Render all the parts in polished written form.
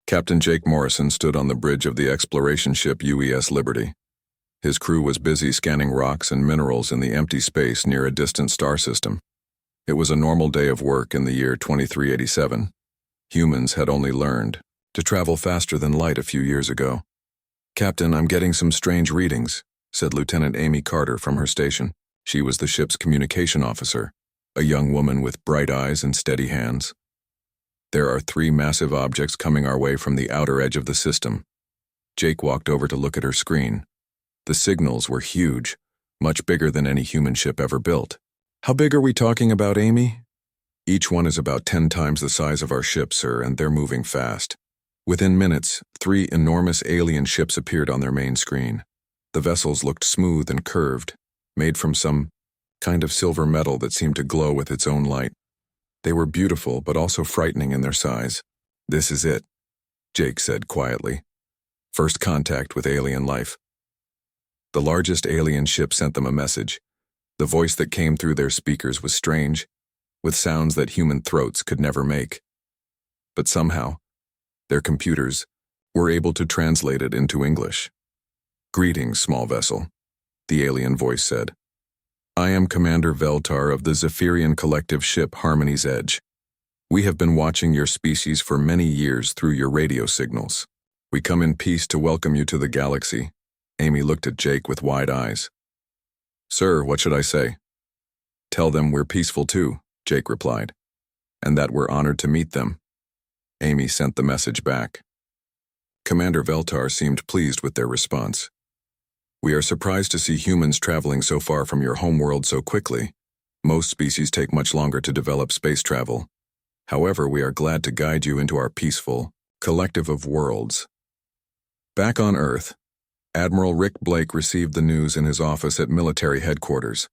Captain Jake Morrison stood on the bridge of the exploration ship UES Liberty. His crew was busy scanning rocks and minerals in the empty space near a distant star system. It was a normal day of work in the year 2387. Humans had only learned to travel faster than light a few years ago. "Captain, I'm getting some strange readings," said Lieutenant Amy Carter from her station. She was the ship's communication officer, a young woman with bright eyes and steady hands. "There are 3 massive objects coming our way from the outer edge of the system." Jake walked over to look at her screen. The signals were huge, much bigger than any human ship ever built. "How big are we talking about, Amy?" "Each one is about 10 times the size of our ship, sir, and they're moving fast." Within minutes, 3 enormous alien ships appeared on their main screen. The vessels looked smooth and curved, made from some kind of silver metal that seemed to glow with its own light. They were beautiful, but also frightening in their size. "This is it," Jake said quietly. "First contact with alien life." The largest alien ship sent them a message. The voice that came through their speakers was strange, with sounds that human throats could never make. But somehow, their computers were able to translate it into English. "Greetings, small vessel," the alien voice said. "I am Commander Veltar of the Zephyrian collective ship Harmony's Edge. We have been watching your species for many years through your radio signals. We come in peace to welcome you to the galaxy." Amy looked at Jake with wide eyes. "Sir, what should I say?" "Tell them we're peaceful too," Jake replied, "and that we're honored to meet them." Amy sent the message back. Commander Veltar seemed pleased with their response. "We are surprised to see humans traveling so far from your homeworld so quickly. Most species take much longer to develop space travel. However, we are glad to guide you into our peaceful collective of worlds." Back on Earth, Admiral Rick Blake received the news in his office at military headquarters.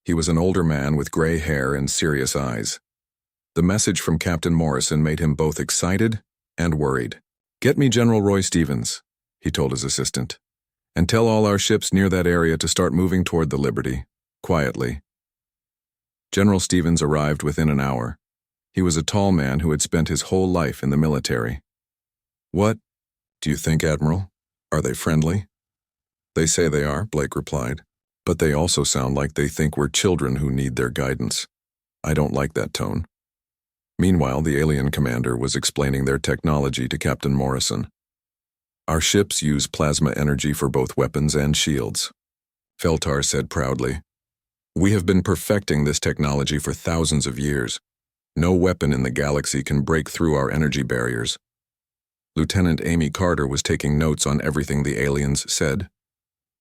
He was an older man with gray hair and serious eyes. The message from Captain Morrison made him both excited and worried. "Get me General Roy Stevens," he told his assistant, "and tell all our ships near that area to start moving toward the Liberty, quietly." General Stevens arrived within an hour. He was a tall man who had spent his whole life in the military. "What do you think, Admiral? Are they friendly?" "They say they are," Blake replied, "but they also sound like they think we're children who need their guidance. I don't like that tone." Meanwhile, the alien commander was explaining their technology to Captain Morrison. "Our ships use plasma energy for both weapons and shields," Veltar said proudly. "We have been perfecting this technology for thousands of years. No weapon in the galaxy can break through our energy barriers." Lieutenant Amy Carter was taking notes on everything the aliens said.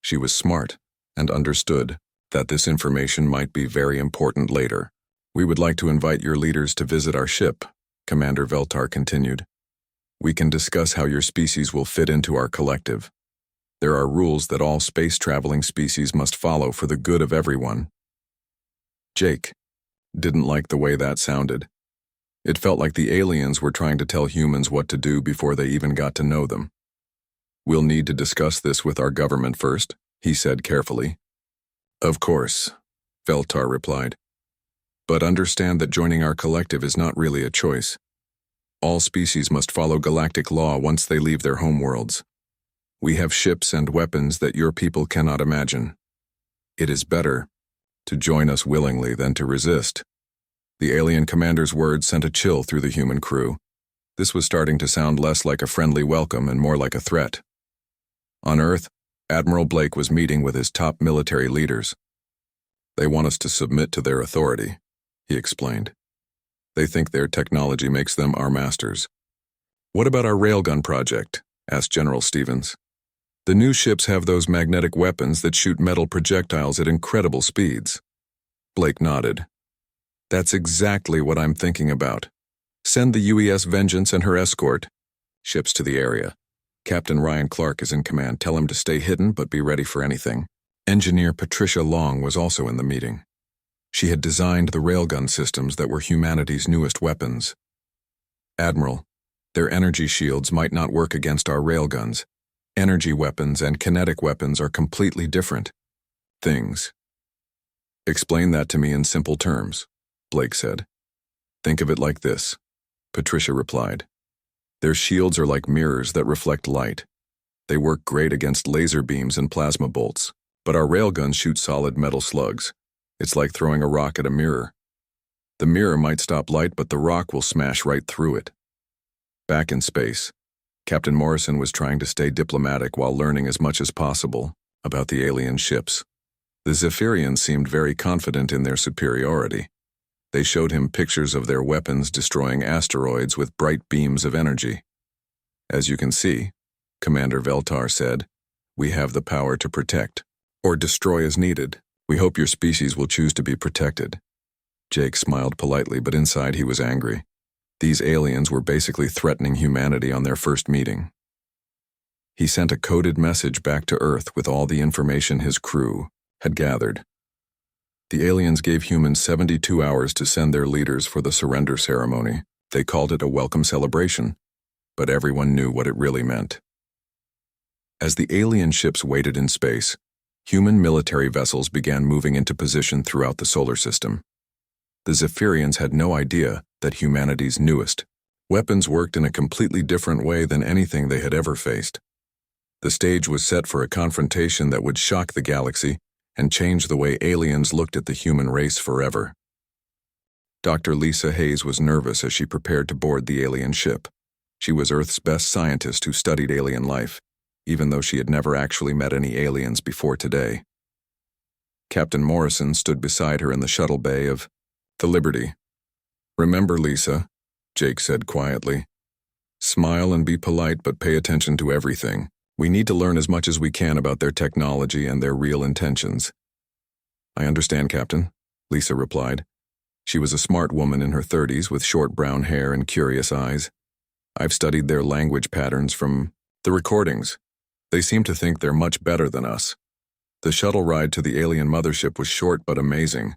She was smart and understood that this information might be very important later. "We would like to invite your leaders to visit our ship," Commander Veltar continued. "We can discuss how your species will fit into our collective. There are rules that all space-traveling species must follow for the good of everyone." Jake didn't like the way that sounded. It felt like the aliens were trying to tell humans what to do before they even got to know them. "We'll need to discuss this with our government first," he said carefully. "Of course," Veltar replied. "But understand that joining our collective is not really a choice. All species must follow galactic law once they leave their homeworlds. We have ships and weapons that your people cannot imagine. It is better to join us willingly than to resist." The alien commander's words sent a chill through the human crew. This was starting to sound less like a friendly welcome and more like a threat. On Earth, Admiral Blake was meeting with his top military leaders. "They want us to submit to their authority," he explained. "They think their technology makes them our masters." "What about our Railgun project?" asked General Stevens. "The new ships have those magnetic weapons that shoot metal projectiles at incredible speeds." Blake nodded. "That's exactly what I'm thinking about. Send the UES Vengeance and her escort ships to the area. Captain Ryan Clark is in command. Tell him to stay hidden but be ready for anything." Engineer Patricia Long was also in the meeting. She had designed the railgun systems that were humanity's newest weapons. "Admiral, their energy shields might not work against our railguns. Energy weapons and kinetic weapons are completely different things." "Explain that to me in simple terms," Blake said. "Think of it like this," Patricia replied. Their shields are like mirrors that reflect light. They work great against laser beams and plasma bolts, but our railguns shoot solid metal slugs. It's like throwing a rock at a mirror. The mirror might stop light, but the rock will smash right through it. Back in space, Captain Morrison was trying to stay diplomatic while learning as much as possible about the alien ships. The Zephyrians seemed very confident in their superiority. They showed him pictures of their weapons destroying asteroids with bright beams of energy. As you can see, Commander Veltar said, we have the power to protect, or destroy as needed. We hope your species will choose to be protected. Jake smiled politely, but inside he was angry. These aliens were basically threatening humanity on their first meeting. He sent a coded message back to Earth with all the information his crew had gathered. The aliens gave humans 72 hours to send their leaders for the surrender ceremony. They called it a welcome celebration, but everyone knew what it really meant. As the alien ships waited in space, human military vessels began moving into position throughout the solar system. The Zephyrians had no idea that humanity's newest weapons worked in a completely different way than anything they had ever faced. The stage was set for a confrontation that would shock the galaxy and change the way aliens looked at the human race forever. Dr. Lisa Hayes was nervous as she prepared to board the alien ship. She was Earth's best scientist who studied alien life, even though she had never actually met any aliens before today. Captain Morrison stood beside her in the shuttle bay of the Liberty. Remember, Lisa, Jake said quietly. Smile and be polite, but pay attention to everything. We need to learn as much as we can about their technology and their real intentions. I understand, Captain, Lisa replied. She was a smart woman in her 30s with short brown hair and curious eyes. I've studied their language patterns from the recordings. They seem to think they're much better than us. The shuttle ride to the alien mothership was short but amazing.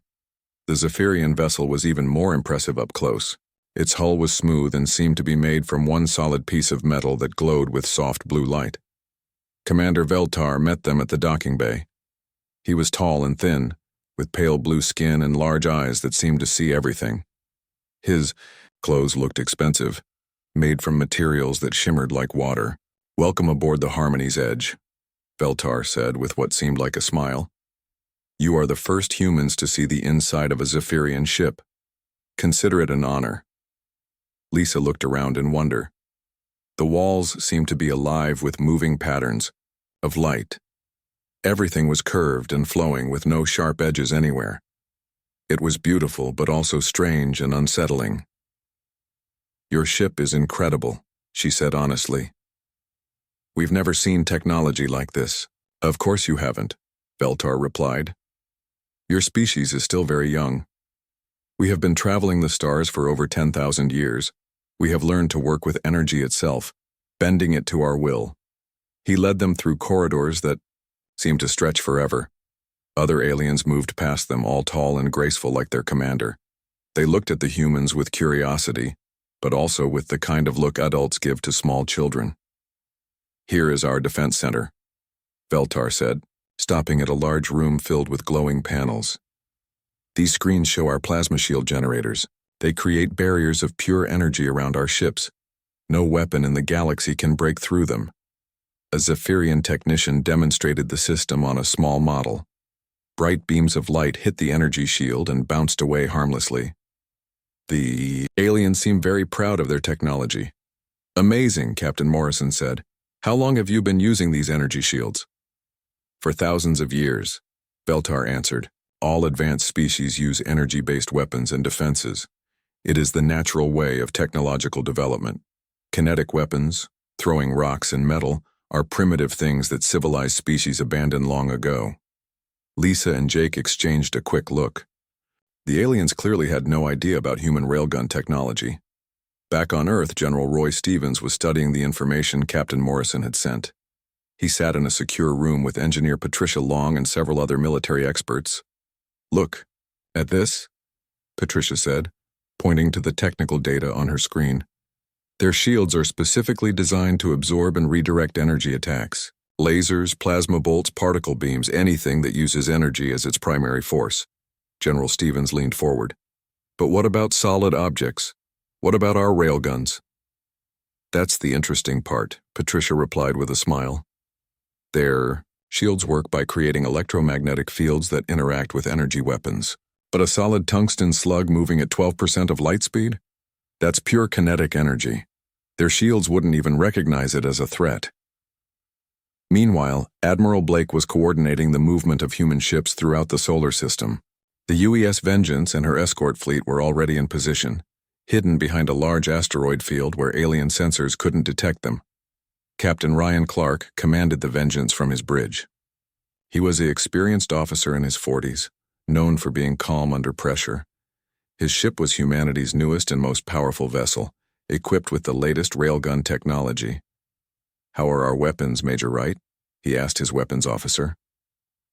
The Zephyrian vessel was even more impressive up close. Its hull was smooth and seemed to be made from one solid piece of metal that glowed with soft blue light. Commander Veltar met them at the docking bay. He was tall and thin, with pale blue skin and large eyes that seemed to see everything. His clothes looked expensive, made from materials that shimmered like water. Welcome aboard the Harmony's Edge, Veltar said with what seemed like a smile. You are the first humans to see the inside of a Zephyrian ship. Consider it an honor. Lisa looked around in wonder. The walls seemed to be alive with moving patterns of light. Everything was curved and flowing with no sharp edges anywhere. It was beautiful, but also strange and unsettling. Your ship is incredible, she said honestly. We've never seen technology like this. Of course you haven't, Veltar replied. Your species is still very young. We have been traveling the stars for over 10,000 years. We have learned to work with energy itself, bending it to our will. He led them through corridors that seemed to stretch forever. Other aliens moved past them, all tall and graceful like their commander. They looked at the humans with curiosity, but also with the kind of look adults give to small children. Here is our defense center, Veltar said, stopping at a large room filled with glowing panels. These screens show our plasma shield generators. They create barriers of pure energy around our ships. No weapon in the galaxy can break through them. A Zephyrian technician demonstrated the system on a small model. Bright beams of light hit the energy shield and bounced away harmlessly. The aliens seemed very proud of their technology. Amazing, Captain Morrison said. How long have you been using these energy shields? For thousands of years, Veltar answered. All advanced species use energy-based weapons and defenses. It is the natural way of technological development. Kinetic weapons, throwing rocks and metal, are primitive things that civilized species abandoned long ago. Lisa and Jake exchanged a quick look. The aliens clearly had no idea about human railgun technology. Back on Earth, General Roy Stevens was studying the information Captain Morrison had sent. He sat in a secure room with Engineer Patricia Long and several other military experts. Look, at this, Patricia said, pointing to the technical data on her screen. Their shields are specifically designed to absorb and redirect energy attacks. Lasers, plasma bolts, particle beams, anything that uses energy as its primary force. General Stevens leaned forward. But what about solid objects? What about our railguns? That's the interesting part, Patricia replied with a smile. Their shields work by creating electromagnetic fields that interact with energy weapons. But a solid tungsten slug moving at 12% of light speed? That's pure kinetic energy. Their shields wouldn't even recognize it as a threat. Meanwhile, Admiral Blake was coordinating the movement of human ships throughout the solar system. The UES Vengeance and her escort fleet were already in position, hidden behind a large asteroid field where alien sensors couldn't detect them. Captain Ryan Clark commanded the Vengeance from his bridge. He was an experienced officer in his 40s, known for being calm under pressure. His ship was humanity's newest and most powerful vessel, equipped with the latest railgun technology. "How are our weapons, Major Wright?" he asked his weapons officer.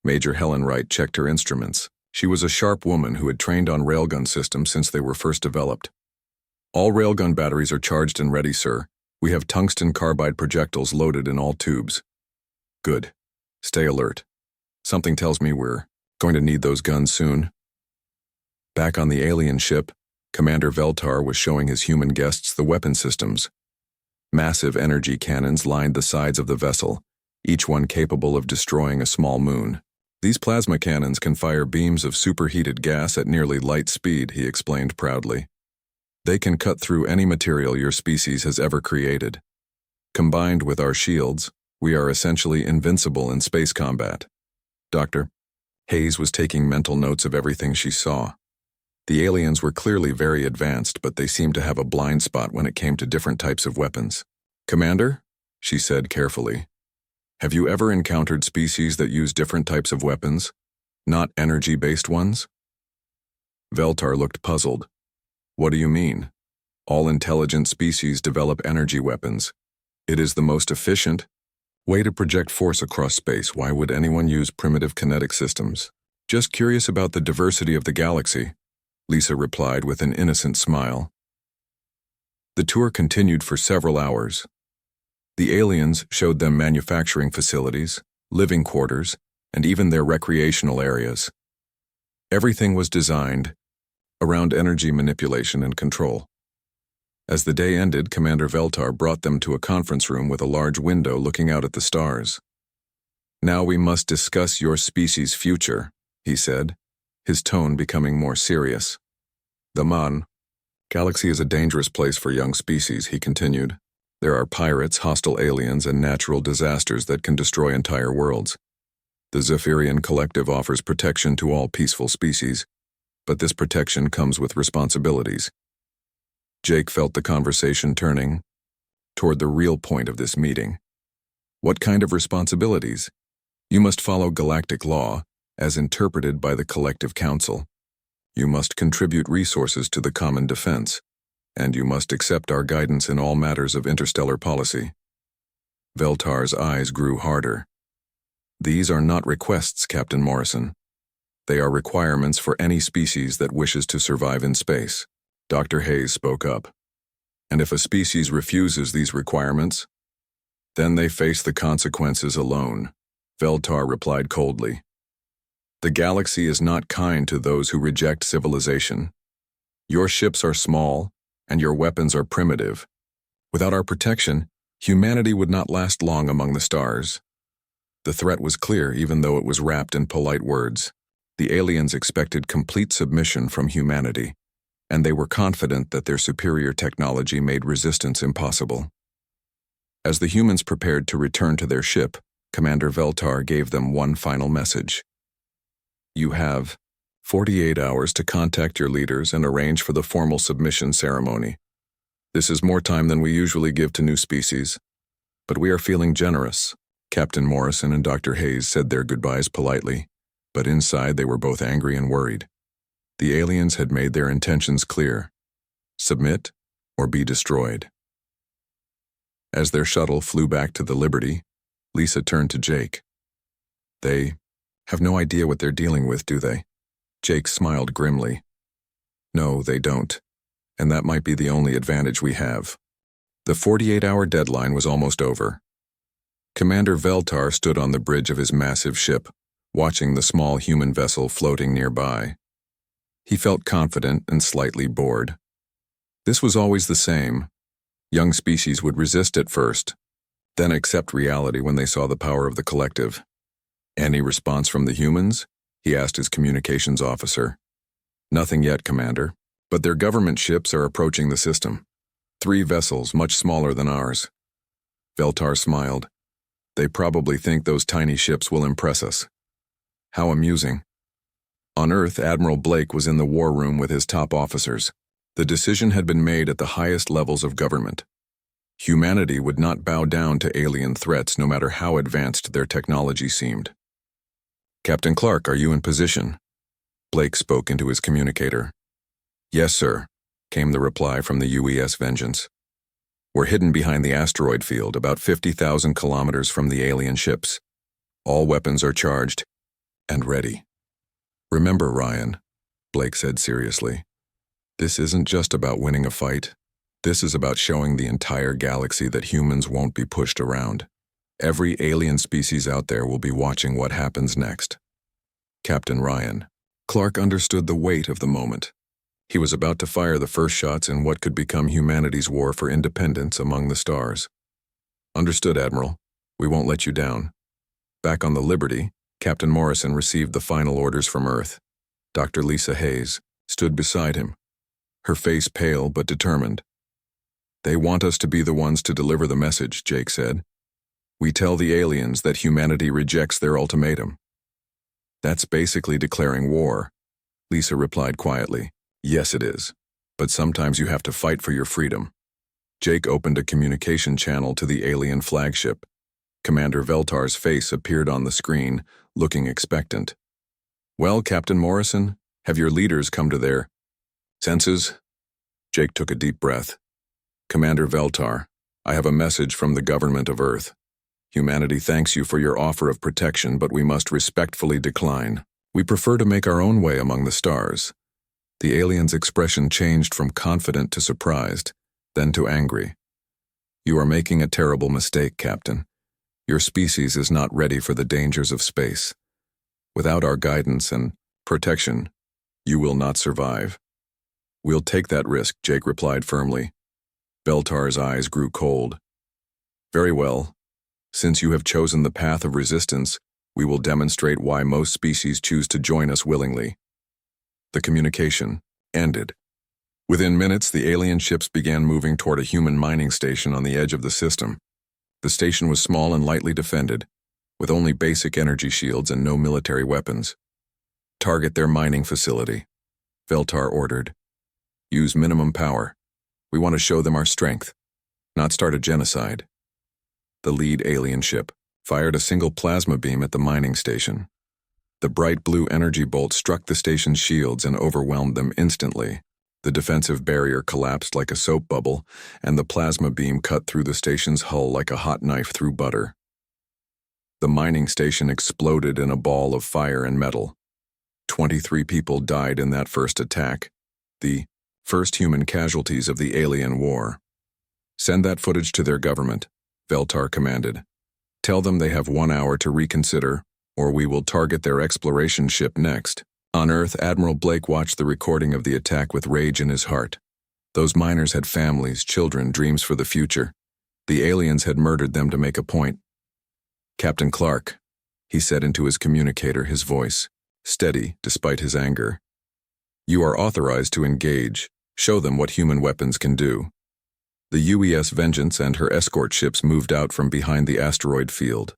Major Helen Wright checked her instruments. She was a sharp woman who had trained on railgun systems since they were first developed. "All railgun batteries are charged and ready, sir. We have tungsten carbide projectiles loaded in all tubes." "Good. Stay alert. Something tells me we're going to need those guns soon." Back on the alien ship, Commander Veltar was showing his human guests the weapon systems. Massive energy cannons lined the sides of the vessel, each one capable of destroying a small moon. "These plasma cannons can fire beams of superheated gas at nearly light speed," he explained proudly. "They can cut through any material your species has ever created. Combined with our shields, we are essentially invincible in space combat." Dr. Hayes was taking mental notes of everything she saw. The aliens were clearly very advanced, but they seemed to have a blind spot when it came to different types of weapons. "Commander," she said carefully, "have you ever encountered species that use different types of weapons, not energy-based ones?" Veltar looked puzzled. "What do you mean? All intelligent species develop energy weapons. It is the most efficient way to project force across space. Why would anyone use primitive kinetic systems?" "Just curious about the diversity of the galaxy," Lisa replied with an innocent smile. The tour continued for several hours. The aliens showed them manufacturing facilities, living quarters, and even their recreational areas. Everything was designed around energy manipulation and control. As the day ended, Commander Veltar brought them to a conference room with a large window looking out at the stars. "Now we must discuss your species' future," he said, his tone becoming more serious. "The galaxy is a dangerous place for young species," he continued. "There are pirates, hostile aliens, and natural disasters that can destroy entire worlds. The Zephyrian Collective offers protection to all peaceful species, but this protection comes with responsibilities." Jake felt the conversation turning toward the real point of this meeting. "What kind of responsibilities?" "You must follow galactic law, as interpreted by the Collective Council. You must contribute resources to the common defense, and you must accept our guidance in all matters of interstellar policy." Veltar's eyes grew harder. "These are not requests, Captain Morrison. They are requirements for any species that wishes to survive in space." Dr. Hayes spoke up. "And if a species refuses these requirements, then they face the consequences alone," Veltar replied coldly. "The galaxy is not kind to those who reject civilization. Your ships are small, and your weapons are primitive. Without our protection, humanity would not last long among the stars." The threat was clear, even though it was wrapped in polite words. The aliens expected complete submission from humanity, and they were confident that their superior technology made resistance impossible. As the humans prepared to return to their ship, Commander Veltar gave them one final message. "You have 48 hours to contact your leaders and arrange for the formal submission ceremony. This is more time than we usually give to new species, but we are feeling generous." Captain Morrison and Dr. Hayes said their goodbyes politely, but inside they were both angry and worried. The aliens had made their intentions clear: submit or be destroyed. As their shuttle flew back to the Liberty, Lisa turned to Jake. "They have no idea what they're dealing with, do they?" Jake smiled grimly. "No, they don't, and that might be the only advantage we have." The 48-hour deadline was almost over. Commander Veltar stood on the bridge of his massive ship, watching the small human vessel floating nearby. He felt confident and slightly bored. This was always the same. Young species would resist at first, then accept reality when they saw the power of the collective. Any response from the humans? He asked his communications officer. Nothing yet, Commander, but their government ships are approaching the system. 3 vessels, much smaller than ours. Veltar smiled. They probably think those tiny ships will impress us. How amusing. On Earth, Admiral Blake was in the war room with his top officers. The decision had been made at the highest levels of government. Humanity would not bow down to alien threats no matter how advanced their technology seemed. Captain Clark, are you in position? Blake spoke into his communicator. Yes, sir, came the reply from the UES Vengeance. We're hidden behind the asteroid field, about 50,000 kilometers from the alien ships. All weapons are charged and ready. Remember, Ryan, Blake said seriously, this isn't just about winning a fight. This is about showing the entire galaxy that humans won't be pushed around. Every alien species out there will be watching what happens next. Captain Ryan. Clark understood the weight of the moment. He was about to fire the first shots in what could become humanity's war for independence among the stars. Understood, Admiral. We won't let you down. Back on the Liberty, Captain Morrison received the final orders from Earth. Dr. Lisa Hayes stood beside him, her face pale but determined. They want us to be the ones to deliver the message, Jake said. We tell the aliens that humanity rejects their ultimatum. That's basically declaring war, Lisa replied quietly. Yes, it is. But sometimes you have to fight for your freedom. Jake opened a communication channel to the alien flagship. Commander Veltar's face appeared on the screen, looking expectant. Well, Captain Morrison, have your leaders come to their senses? Jake took a deep breath. Commander Veltar, I have a message from the government of Earth. Humanity thanks you for your offer of protection, but we must respectfully decline. We prefer to make our own way among the stars. The alien's expression changed from confident to surprised, then to angry. You are making a terrible mistake, Captain. Your species is not ready for the dangers of space. Without our guidance and protection, you will not survive. We'll take that risk, Jake replied firmly. Veltar's eyes grew cold. Very well. Since you have chosen the path of resistance, we will demonstrate why most species choose to join us willingly. The communication ended. Within minutes, the alien ships began moving toward a human mining station on the edge of the system. The station was small and lightly defended, with only basic energy shields and no military weapons. Target their mining facility, Veltar ordered. Use minimum power. We want to show them our strength, not start a genocide. The lead alien ship fired a single plasma beam at the mining station. The bright blue energy bolt struck the station's shields and overwhelmed them instantly. The defensive barrier collapsed like a soap bubble, and the plasma beam cut through the station's hull like a hot knife through butter. The mining station exploded in a ball of fire and metal. 23 people died in that first attack, the first human casualties of the alien war. Send that footage to their government, Veltar commanded. Tell them they have 1 hour to reconsider, or we will target their exploration ship next. On Earth, Admiral Blake watched the recording of the attack with rage in his heart. Those miners had families, children, dreams for the future. The aliens had murdered them to make a point. Captain Clark, he said into his communicator, his voice steady despite his anger. You are authorized to engage. Show them what human weapons can do. The UES Vengeance and her escort ships moved out from behind the asteroid field.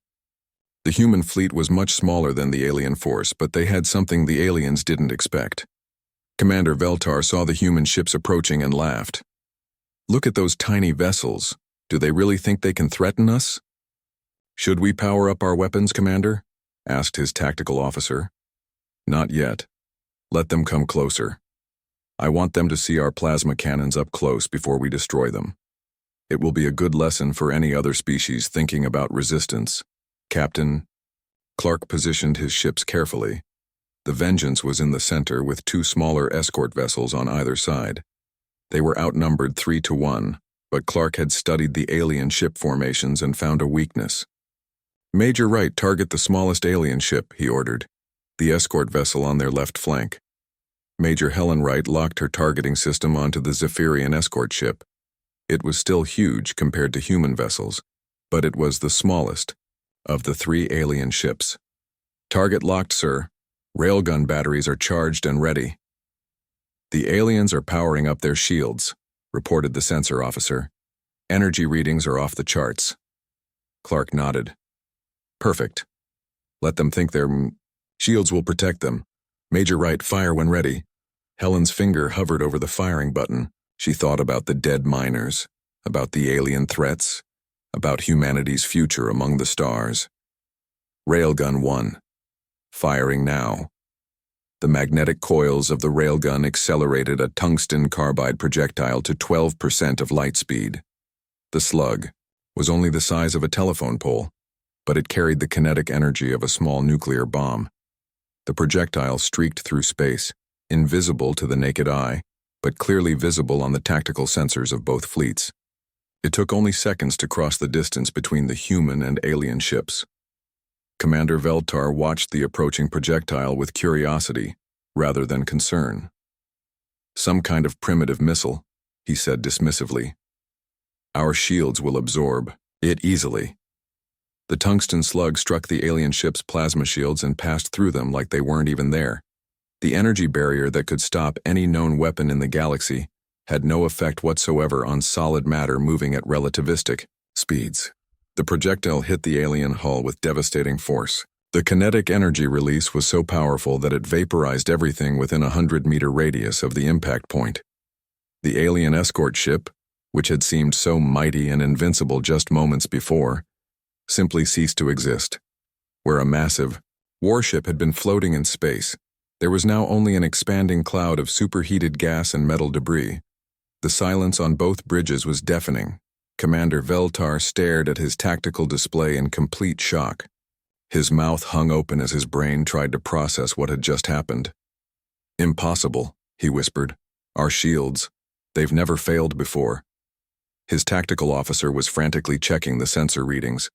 The human fleet was much smaller than the alien force, but they had something the aliens didn't expect. Commander Veltar saw the human ships approaching and laughed. Look at those tiny vessels. Do they really think they can threaten us? Should we power up our weapons, Commander? Asked his tactical officer. Not yet. Let them come closer. I want them to see our plasma cannons up close before we destroy them. It will be a good lesson for any other species thinking about resistance. Captain. Clark positioned his ships carefully. The Vengeance was in the center with 2 smaller escort vessels on either side. They were outnumbered 3-1, but Clark had studied the alien ship formations and found a weakness. Major Wright, target the smallest alien ship, he ordered, the escort vessel on their left flank. Major Helen Wright locked her targeting system onto the Zephyrian escort ship. It was still huge compared to human vessels, but it was the smallest of the 3 alien ships. "Target locked, sir. Railgun batteries are charged and ready." "The aliens are powering up their shields," reported the sensor officer. "Energy readings are off the charts." Clark nodded. "Perfect. Let them think their shields will protect them. Major Wright, fire when ready." Helen's finger hovered over the firing button. She thought about the dead miners, about the alien threats, about humanity's future among the stars. Railgun 1. Firing now. The magnetic coils of the railgun accelerated a tungsten carbide projectile to 12% of light speed. The slug was only the size of a telephone pole, but it carried the kinetic energy of a small nuclear bomb. The projectile streaked through space, invisible to the naked eye, but clearly visible on the tactical sensors of both fleets. It took only seconds to cross the distance between the human and alien ships. Commander Veltar watched the approaching projectile with curiosity rather than concern. "Some kind of primitive missile," he said dismissively. "Our shields will absorb it easily." The tungsten slug struck the alien ship's plasma shields and passed through them like they weren't even there. The energy barrier that could stop any known weapon in the galaxy had no effect whatsoever on solid matter moving at relativistic speeds. The projectile hit the alien hull with devastating force. The kinetic energy release was so powerful that it vaporized everything within a 100-meter radius of the impact point. The alien escort ship, which had seemed so mighty and invincible just moments before, simply ceased to exist. Where a massive warship had been floating in space, there was now only an expanding cloud of superheated gas and metal debris. The silence on both bridges was deafening. Commander Veltar stared at his tactical display in complete shock. His mouth hung open as his brain tried to process what had just happened. "Impossible," he whispered. "Our shields, they've never failed before." His tactical officer was frantically checking the sensor readings.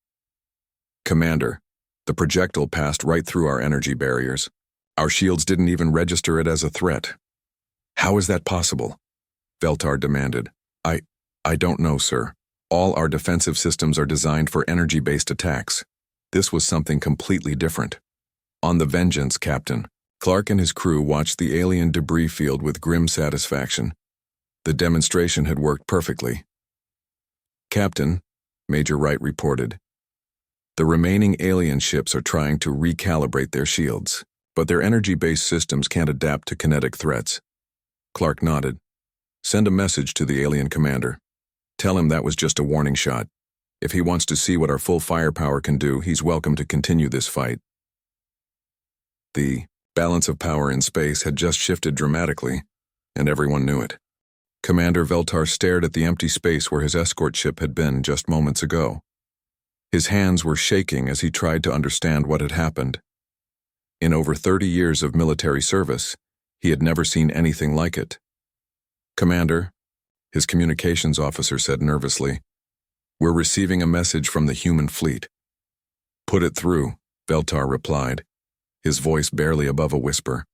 "Commander, the projectile passed right through our energy barriers. Our shields didn't even register it as a threat." "How is that possible?" Veltar demanded. I don't know, sir. All our defensive systems are designed for energy-based attacks. This was something completely different." "On the Vengeance, Captain." Clark and his crew watched the alien debris field with grim satisfaction. The demonstration had worked perfectly. "Captain," Major Wright reported, "the remaining alien ships are trying to recalibrate their shields, but their energy-based systems can't adapt to kinetic threats." Clark nodded. "Send a message to the alien commander. Tell him that was just a warning shot. If he wants to see what our full firepower can do, he's welcome to continue this fight." The balance of power in space had just shifted dramatically, and everyone knew it. Commander Veltar stared at the empty space where his escort ship had been just moments ago. His hands were shaking as he tried to understand what had happened. In over 30 years of military service, he had never seen anything like it. "Commander," his communications officer said nervously, "we're receiving a message from the human fleet." "Put it through," Veltar replied, his voice barely above a whisper.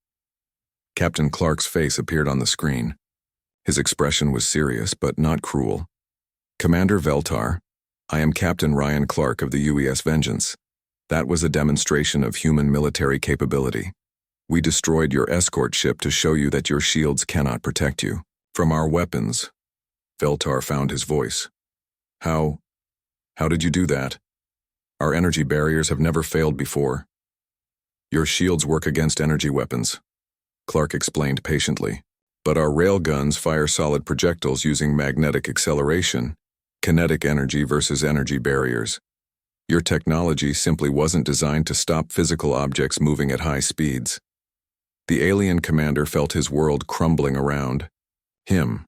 Captain Clark's face appeared on the screen. His expression was serious but not cruel. "Commander Veltar, I am Captain Ryan Clark of the UES Vengeance. That was a demonstration of human military capability. We destroyed your escort ship to show you that your shields cannot protect you from our weapons." Veltar found his voice. How did you do that? Our energy barriers have never failed before." "Your shields work against energy weapons," Clark explained patiently. "But our railguns fire solid projectiles using magnetic acceleration, kinetic energy versus energy barriers. Your technology simply wasn't designed to stop physical objects moving at high speeds." The alien commander felt his world crumbling around him.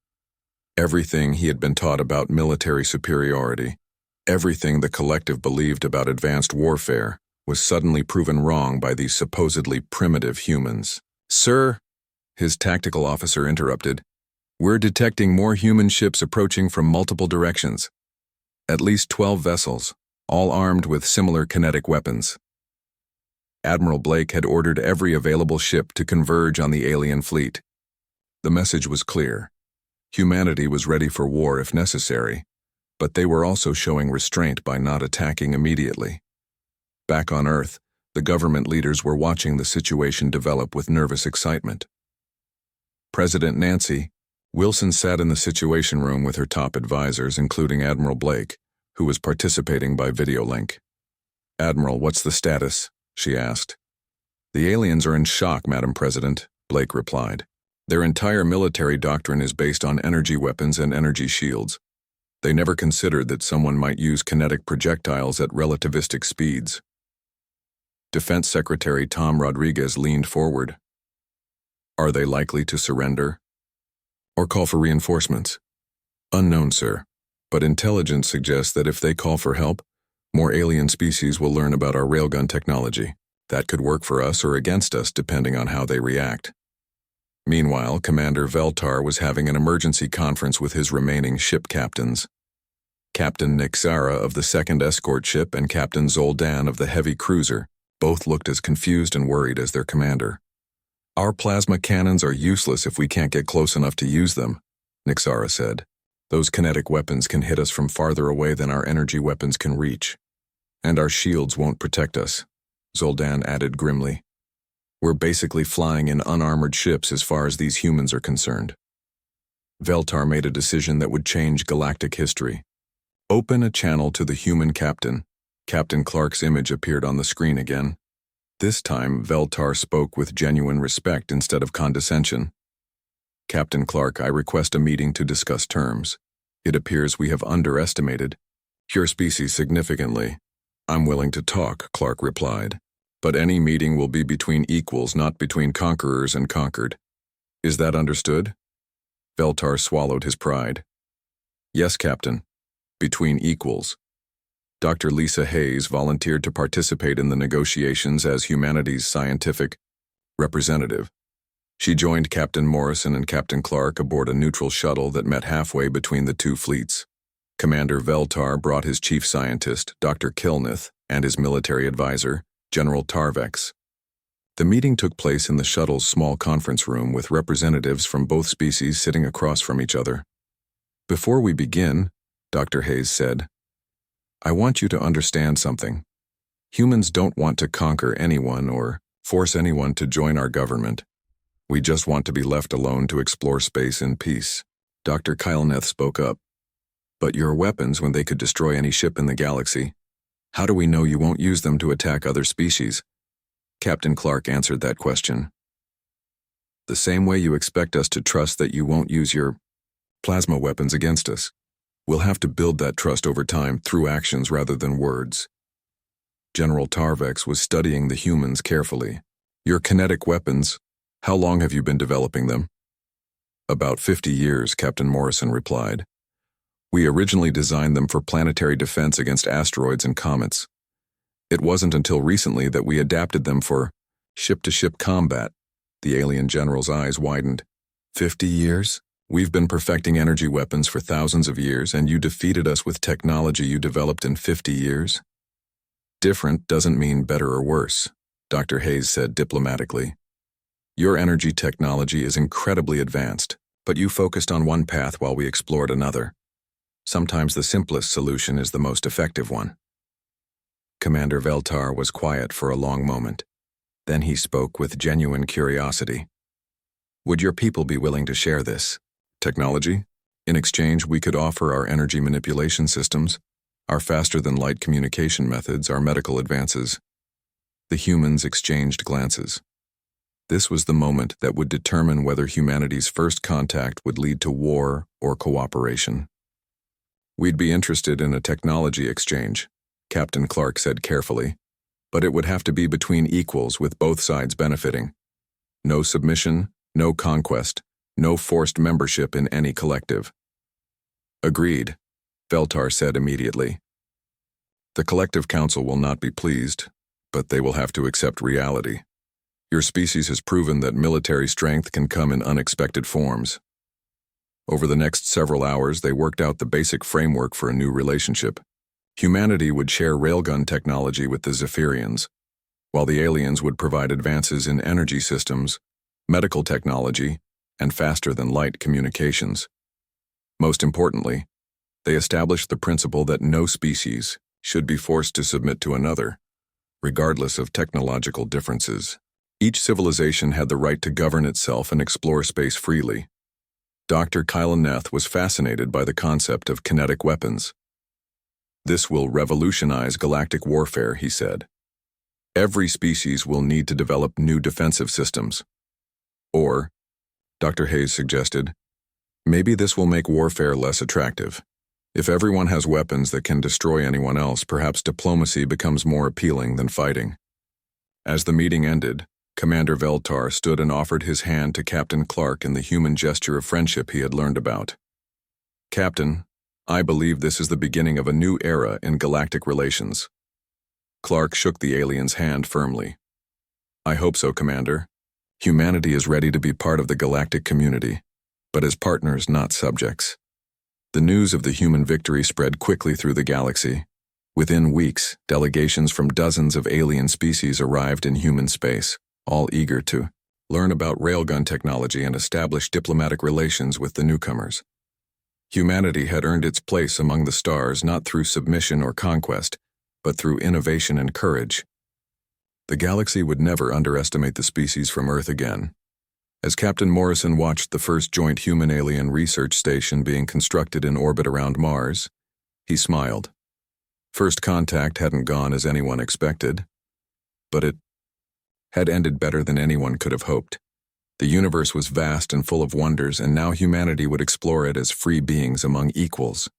Everything he had been taught about military superiority, everything the collective believed about advanced warfare, was suddenly proven wrong by these supposedly primitive humans. "Sir," his tactical officer interrupted, "we're detecting more human ships approaching from multiple directions. At least 12 vessels, all armed with similar kinetic weapons." Admiral Blake had ordered every available ship to converge on the alien fleet. The message was clear. Humanity was ready for war if necessary, but they were also showing restraint by not attacking immediately. Back on Earth, the government leaders were watching the situation develop with nervous excitement. President Nancy Wilson sat in the Situation Room with her top advisors, including Admiral Blake, who was participating by video link. "Admiral, what's the status?" she asked. "The aliens are in shock, Madam President," Blake replied. "Their entire military doctrine is based on energy weapons and energy shields. They never considered that someone might use kinetic projectiles at relativistic speeds." Defense Secretary Tom Rodriguez leaned forward. "Are they likely to surrender? Or call for reinforcements?" "Unknown, sir. But intelligence suggests that if they call for help, more alien species will learn about our railgun technology. That could work for us or against us depending on how they react." Meanwhile, Commander Veltar was having an emergency conference with his remaining ship captains. Captain Nixara of the 2nd Escort Ship and Captain Zoldan of the heavy cruiser both looked as confused and worried as their commander. "Our plasma cannons are useless if we can't get close enough to use them," Nixara said. "Those kinetic weapons can hit us from farther away than our energy weapons can reach. And our shields won't protect us," Zoldan added grimly. "We're basically flying in unarmored ships as far as these humans are concerned." Veltar made a decision that would change galactic history. "Open a channel to the human captain." Captain Clark's image appeared on the screen again. This time, Veltar spoke with genuine respect instead of condescension. "Captain Clark, I request a meeting to discuss terms. It appears we have underestimated your species significantly." "I'm willing to talk," Clark replied. "But any meeting will be between equals, not between conquerors and conquered. Is that understood?" Veltar swallowed his pride. "Yes, Captain. Between equals." Dr. Lisa Hayes volunteered to participate in the negotiations as humanity's scientific representative. She joined Captain Morrison and Captain Clark aboard a neutral shuttle that met halfway between the two fleets. Commander Veltar brought his chief scientist, Dr. Kilnith, and his military advisor, General Tarvex. The meeting took place in the shuttle's small conference room with representatives from both species sitting across from each other. "Before we begin," Dr. Hayes said, "I want you to understand something. Humans don't want to conquer anyone or force anyone to join our government. We just want to be left alone to explore space in peace." Dr. Kilnith spoke up. "But your weapons, when they could destroy any ship in the galaxy, how do we know you won't use them to attack other species?" Captain Clark answered that question. "The same way you expect us to trust that you won't use your plasma weapons against us. We'll have to build that trust over time through actions rather than words." General Tarvex was studying the humans carefully. "Your kinetic weapons, how long have you been developing them?" "About 50 years, Captain Morrison replied. "We originally designed them for planetary defense against asteroids and comets. It wasn't until recently that we adapted them for ship-to-ship combat." The alien general's eyes widened. 50 years? We've been perfecting energy weapons for thousands of years, and you defeated us with technology you developed in 50 years? "Different doesn't mean better or worse," Dr. Hayes said diplomatically. "Your energy technology is incredibly advanced, but you focused on one path while we explored another. Sometimes the simplest solution is the most effective one." Commander Veltar was quiet for a long moment. Then he spoke with genuine curiosity. "Would your people be willing to share this technology? In exchange, we could offer our energy manipulation systems, our faster-than-light communication methods, our medical advances." The humans exchanged glances. This was the moment that would determine whether humanity's first contact would lead to war or cooperation. "We'd be interested in a technology exchange," Captain Clark said carefully, "but it would have to be between equals with both sides benefiting. No submission, no conquest, no forced membership in any collective." "Agreed," Veltar said immediately. "The Collective Council will not be pleased, but they will have to accept reality. Your species has proven that military strength can come in unexpected forms." Over the next several hours, they worked out the basic framework for a new relationship. Humanity would share railgun technology with the Zephyrians, while the aliens would provide advances in energy systems, medical technology, and faster-than-light communications. Most importantly, they established the principle that no species should be forced to submit to another, regardless of technological differences. Each civilization had the right to govern itself and explore space freely. Dr. Kylanneth was fascinated by the concept of kinetic weapons. This will revolutionize galactic warfare, he said. Every species will need to develop new defensive systems. Or, Dr. Hayes suggested, maybe this will make warfare less attractive. If everyone has weapons that can destroy anyone else, perhaps diplomacy becomes more appealing than fighting. As the meeting ended, Commander Veltar stood and offered his hand to Captain Clark in the human gesture of friendship he had learned about. Captain, I believe this is the beginning of a new era in galactic relations. Clark shook the alien's hand firmly. I hope so, Commander. Humanity is ready to be part of the galactic community, but as partners, not subjects. The news of the human victory spread quickly through the galaxy. Within weeks, delegations from dozens of alien species arrived in human space, all eager to learn about railgun technology and establish diplomatic relations with the newcomers. Humanity had earned its place among the stars not through submission or conquest, but through innovation and courage. The galaxy would never underestimate the species from Earth again. As Captain Morrison watched the first joint human-alien research station being constructed in orbit around Mars, he smiled. First contact hadn't gone as anyone expected, but it had ended better than anyone could have hoped. The universe was vast and full of wonders, and now humanity would explore it as free beings among equals.